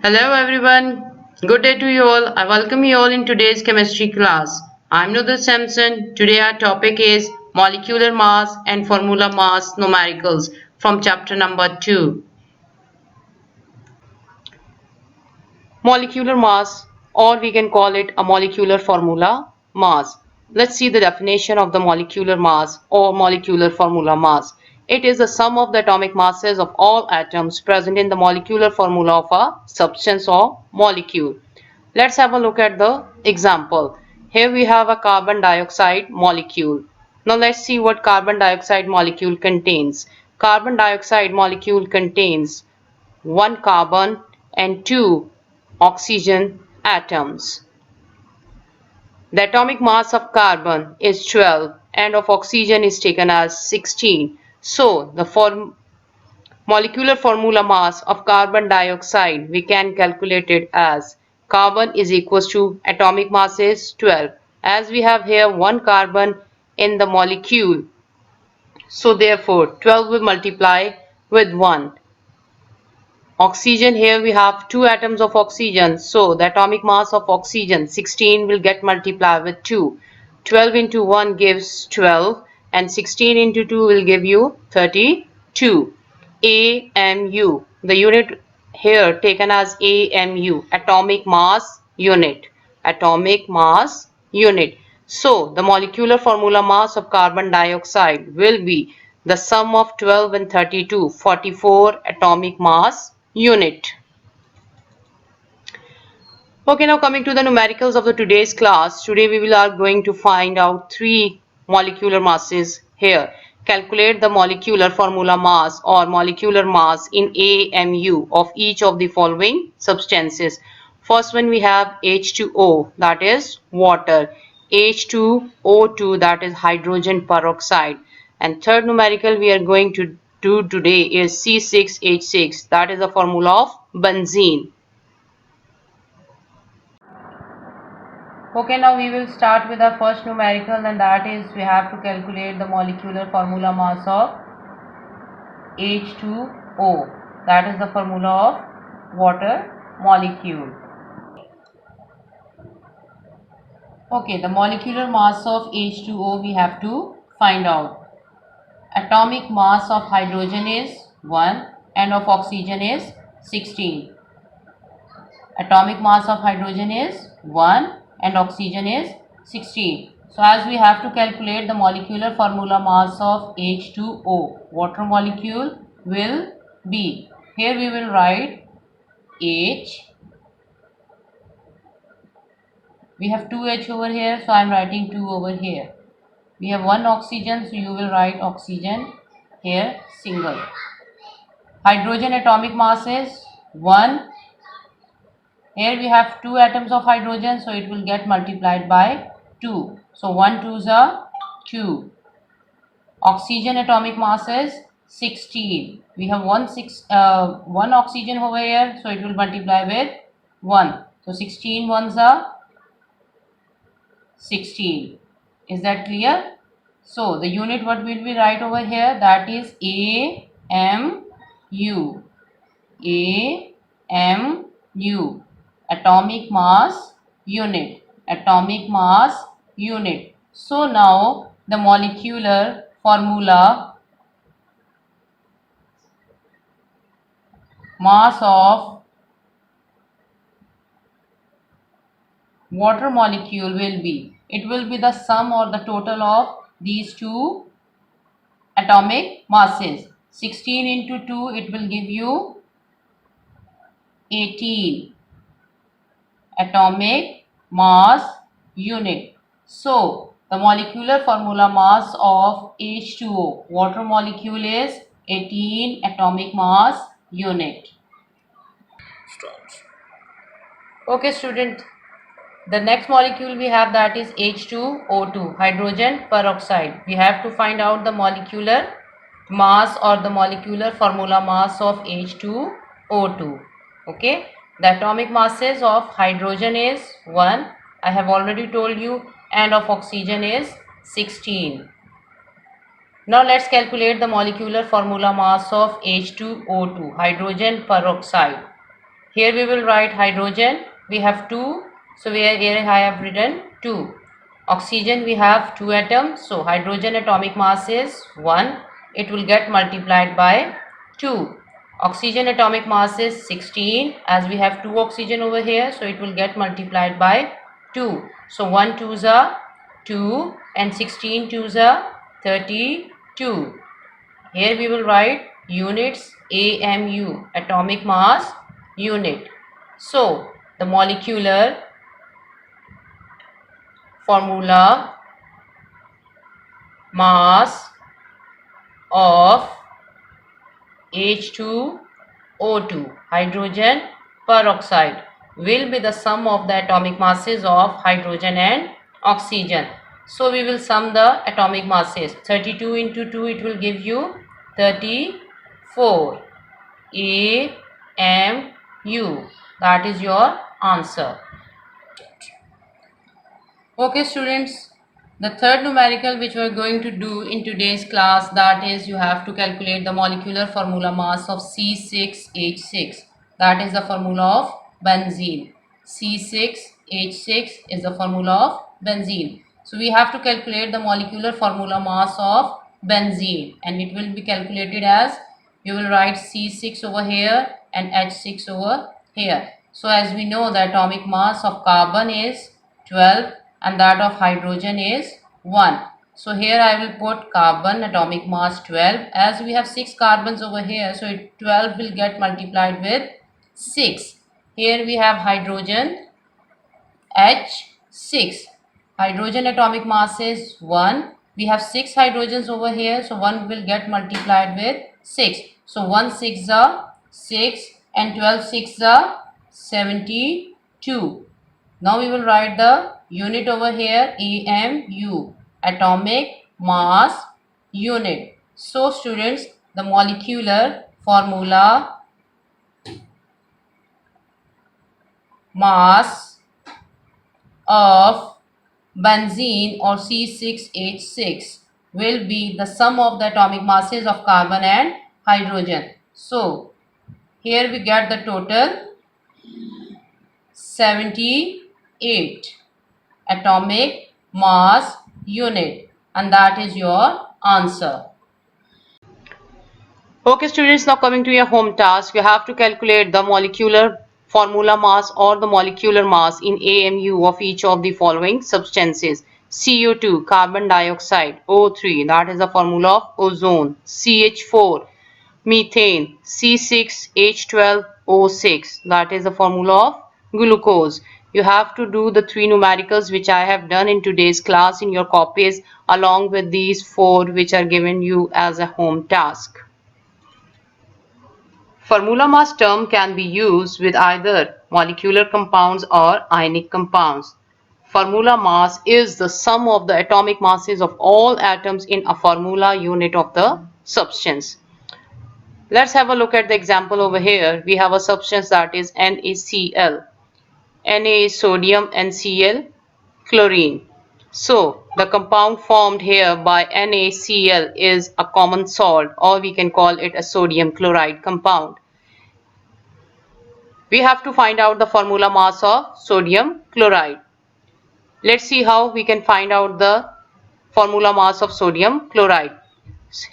Hello everyone. Good day to you all. I welcome you all in today's chemistry class. I'm Nudit Sampson. Today our topic is molecular mass and formula mass numericals from chapter number 2. Molecular mass, or we can call it a molecular formula mass. Let's see the definition of the molecular mass or molecular formula mass. It is the sum of the atomic masses of all atoms present in the molecular formula of a substance or molecule. Let's have a look at the example. Here we have a carbon dioxide molecule. Now let's see what carbon dioxide molecule contains. Carbon dioxide molecule contains one carbon and two oxygen atoms. The atomic mass of carbon is 12 and of oxygen is taken as 16. So the molecular formula mass of carbon dioxide we can calculate it as carbon is equals to atomic mass is 12. As we have here one carbon in the molecule, so therefore 12 will multiply with 1. Oxygen, here we have two atoms of oxygen, so the atomic mass of oxygen 16 will get multiplied with 2. 12 into 1 gives 12 and 16 into 2 will give you 32. AMU, the unit here taken as AMU, atomic mass unit. Atomic mass unit. So the molecular formula mass of carbon dioxide will be the sum of 12 and 32, 44 atomic mass unit. Okay, now coming to the numericals of the today's class. Today we are going to find out three molecular masses here. Calculate the molecular formula mass or molecular mass in AMU of each of the following substances. First one we have H2O, that is water. H2O2, that is hydrogen peroxide. And third numerical we are going to do today is C6H6, that is the formula of benzene. Okay, now we will start with our first numerical, and that is we have to calculate the molecular formula mass of H2O. That is the formula of water molecule. Okay, the molecular mass of H2O we have to find out. Atomic mass of hydrogen is 1 and of oxygen is 16. Atomic mass of hydrogen is 1 and oxygen is 16. So as we have to calculate the molecular formula mass of H2O, water molecule will be, here we will write H, we have 2H over here, so I am writing 2 over here. We have one oxygen, so you will write oxygen here single. Hydrogen atomic mass is 1. Here we have two atoms of hydrogen, so it will get multiplied by 2. So 1 2s are 2. Oxygen atomic mass is 16. We have one oxygen over here, so it will multiply with 1. So 16 ones are 16. Is that clear? So the unit what will we write over here, that is AMU. AMU, atomic mass unit. Atomic mass unit. So now the molecular formula mass of water molecule will be, it will be the sum or the total of these two atomic masses. 16 into 2, it will give you 18 atomic mass unit. So the molecular formula mass of H2O, water molecule, is 18 atomic mass unit. Okay student, the next molecule we have, that is H2O2, hydrogen peroxide. We have to find out the molecular mass or the molecular formula mass of H2O2. Okay, the atomic masses of hydrogen is 1, I have already told you, and of oxygen is 16. Now let's calculate the molecular formula mass of H2O2, hydrogen peroxide. Here we will write hydrogen. We have 2. So here I have written 2. Oxygen we have 2 atoms. So hydrogen atomic mass is 1. It will get multiplied by 2. Oxygen atomic mass is 16. As we have 2 oxygen over here, so it will get multiplied by 2. So 1 2s are 2 and 16 2s are 32. Here we will write units AMU, atomic mass unit. So the molecular formula mass of H2O2, hydrogen peroxide, will be the sum of the atomic masses of hydrogen and oxygen. So we will sum the atomic masses. 32 into 2, it will give you 34. AMU. That is your answer. Okay students, the third numerical which we are going to do in today's class, that is you have to calculate the molecular formula mass of C6H6. That is the formula of benzene. C6H6 is the formula of benzene. So we have to calculate the molecular formula mass of benzene, and it will be calculated as, you will write C6 over here and H6 over here. So as we know, the atomic mass of carbon is 12 and that of hydrogen is 1. So here I will put carbon atomic mass 12. As we have 6 carbons over here, so 12 will get multiplied with 6. Here we have hydrogen H6. Hydrogen atomic mass is 1. We have 6 hydrogens over here, so 1 will get multiplied with 6. So 1 6 are 6 and 12 6 are 72. Now we will write the unit over here, AMU, atomic mass unit. So students, the molecular formula mass of benzene or C6H6 will be the sum of the atomic masses of carbon and hydrogen. So here we get the total 78 atomic mass unit, and that is your answer. Okay students, now coming to your home task, you have to calculate the molecular formula mass or the molecular mass in AMU of each of the following substances. CO2, carbon dioxide. O3, that is the formula of ozone. CH4, methane. C6H12O6, that is the formula of glucose. You have to do the 3 numericals which I have done in today's class in your copies, along with these 4 which are given you as a home task. Formula mass term can be used with either molecular compounds or ionic compounds. Formula mass is the sum of the atomic masses of all atoms in a formula unit of the substance. Let's have a look at the example over here. We have a substance that is NaCl. Na is sodium, NCl, chlorine. So the compound formed here by NaCl is a common salt, or we can call it a sodium chloride compound. We have to find out the formula mass of sodium chloride. Let's see how we can find out the formula mass of sodium chloride.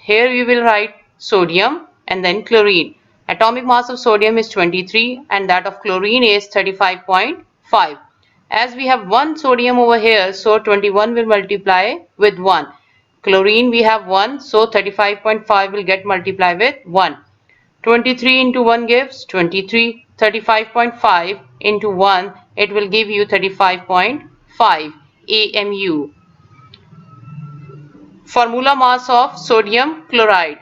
Here we will write sodium and then chlorine. Atomic mass of sodium is 23 and that of chlorine is 35.5. As we have 1 sodium over here, so 21 will multiply with 1. Chlorine we have 1, so 35.5 will get multiplied with 1. 23 into 1 gives 23. 35.5 into 1, it will give you 35.5 AMU. Formula mass of sodium chloride.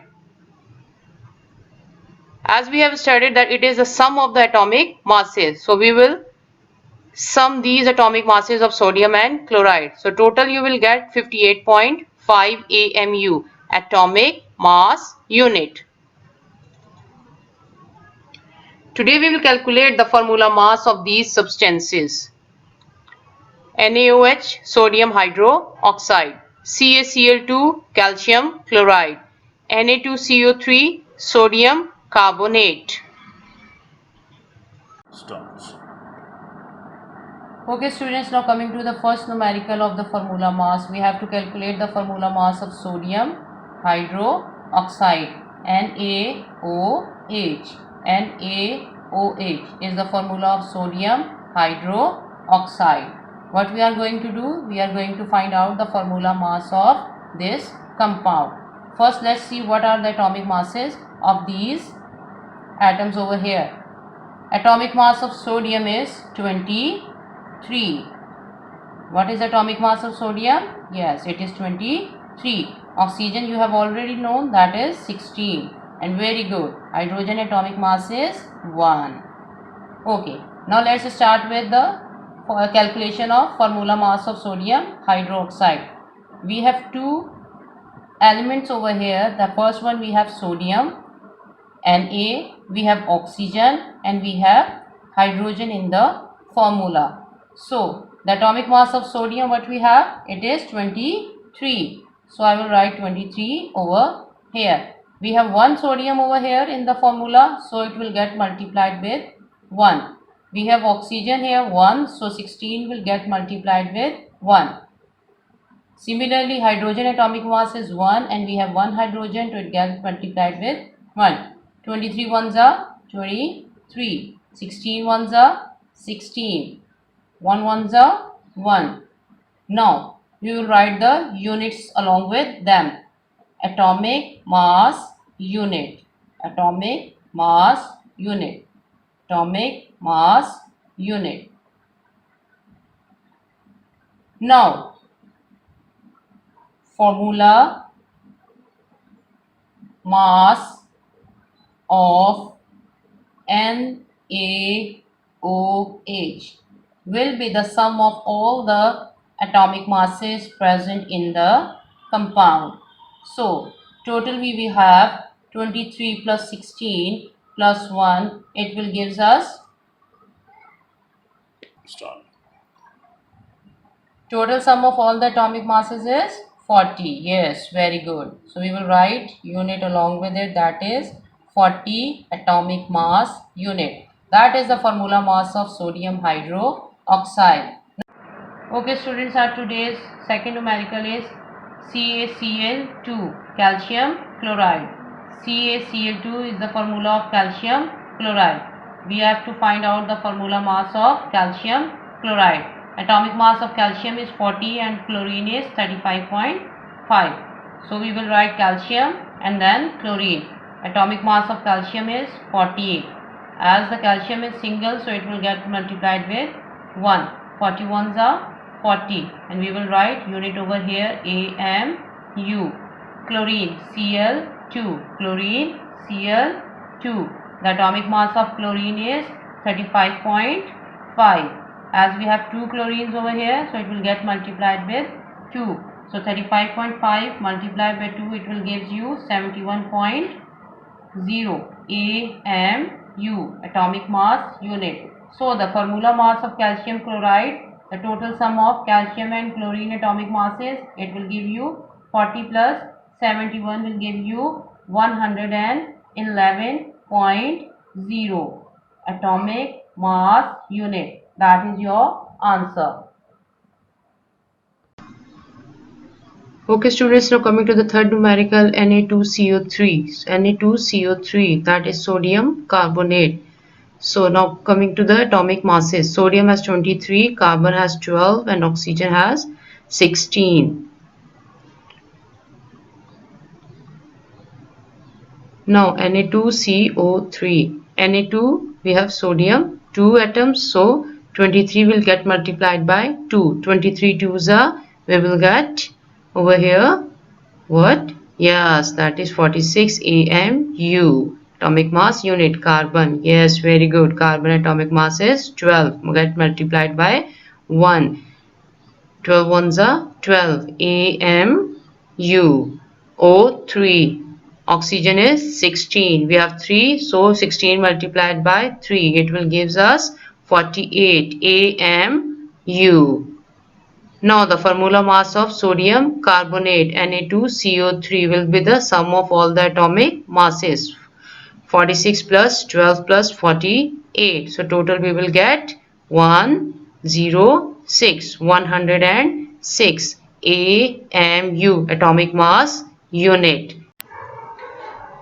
As we have studied that it is the sum of the atomic masses. So we will sum these atomic masses of sodium and chloride. So total you will get 58.5 AMU, atomic mass unit. Today we will calculate the formula mass of these substances. NaOH, sodium hydroxide. CaCl2, calcium chloride. Na2CO3, sodium carbonate. starts. Okay students, now coming to the first numerical of the formula mass, we have to calculate the formula mass of sodium hydroxide, NaOH. NaOH is the formula of sodium hydroxide. What we are going to do, we are going to find out the formula mass of this compound. First let's see what are the atomic masses of these atoms over here. Atomic mass of sodium is 23. What is atomic mass of sodium? Yes, it is 23. Oxygen you have already known, that is 16. And very good. Hydrogen atomic mass is 1. Okay. Now let's start with the calculation of formula mass of sodium hydroxide. We have two elements over here. The first one we have sodium, Na, we have oxygen, and we have hydrogen in the formula. So the atomic mass of sodium, what we have, it is 23. So I will write 23 over here. We have one sodium over here in the formula, so it will get multiplied with 1. We have oxygen here 1, so 16 will get multiplied with 1. Similarly, hydrogen atomic mass is 1 and we have one hydrogen, so it gets multiplied with 1. 23 ones are 23, 16 ones are 16, 1 ones are 1. Now, we will write the units along with them. Atomic mass unit, atomic mass unit, atomic mass unit. Now, formula mass of NaOH will be the sum of all the atomic masses present in the compound. So, total we will have 23 plus 16 plus 1, it will gives us Start. total sum of all the atomic masses is 40. Yes, very good. So we will write unit along with it, that is 40 atomic mass unit. That is the formula mass of sodium hydroxide. Okay students, our today's second numerical is CaCl2, calcium chloride. CaCl2 is the formula of calcium chloride. We have to find out the formula mass of calcium chloride. Atomic mass of calcium is 40 and chlorine is 35.5. So we will write calcium and then chlorine. Atomic mass of calcium is 48. As the calcium is single, so it will get multiplied with 1. 41s are 40, and we will write unit over here AMU. Chlorine Cl2, chlorine Cl2. The atomic mass of chlorine is 35.5. As we have two chlorines over here, so it will get multiplied with 2. So 35.5 multiplied by 2, it will give you 71.0 AMU, atomic mass unit. So the formula mass of calcium chloride, the total sum of calcium and chlorine atomic masses, it will give you 40 plus 71 will give you 111.0 atomic mass unit. That is your answer. Okay students, now coming to the third numerical, Na2CO3. Na2CO3, that is sodium carbonate. So now coming to the atomic masses, sodium has 23, carbon has 12 and oxygen has 16. Now Na2CO3, Na2 we have sodium, 2 atoms, so 23 will get multiplied by 2. 23 twos are, we will get over here what? Yes, that is 46 AMU. Atomic mass unit, carbon. Yes, very good. Carbon atomic mass is 12. Get multiplied by 1. 12 ones are 12. AMU. O3. Oxygen is 16. We have 3. So 16 multiplied by 3. It will gives us 48. AMU. Now the formula mass of sodium carbonate Na2CO3 will be the sum of all the atomic masses. 46 plus 12 plus 48. 8. So total we will get 106. 106 AMU, atomic mass unit.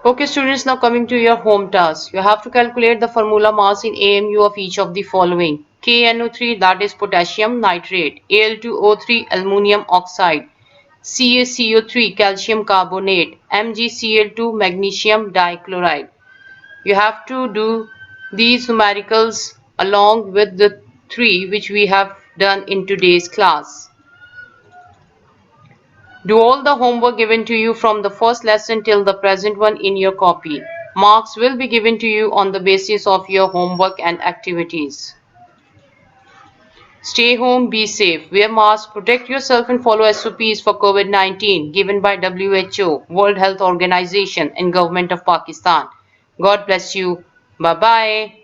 Okay students, now coming to your home task. You have to calculate the formula mass in AMU of each of the following. KNO3, that is potassium nitrate. Al2O3, aluminum oxide. CaCO3, calcium carbonate. MgCl2, magnesium dichloride. You have to do these numericals along with the 3 which we have done in today's class. Do all the homework given to you from the first lesson till the present one in your copy. Marks will be given to you on the basis of your homework and activities. Stay home, be safe, wear masks, protect yourself and follow SOPs for COVID-19 given by WHO, World Health Organization and Government of Pakistan. God bless you. Bye-bye.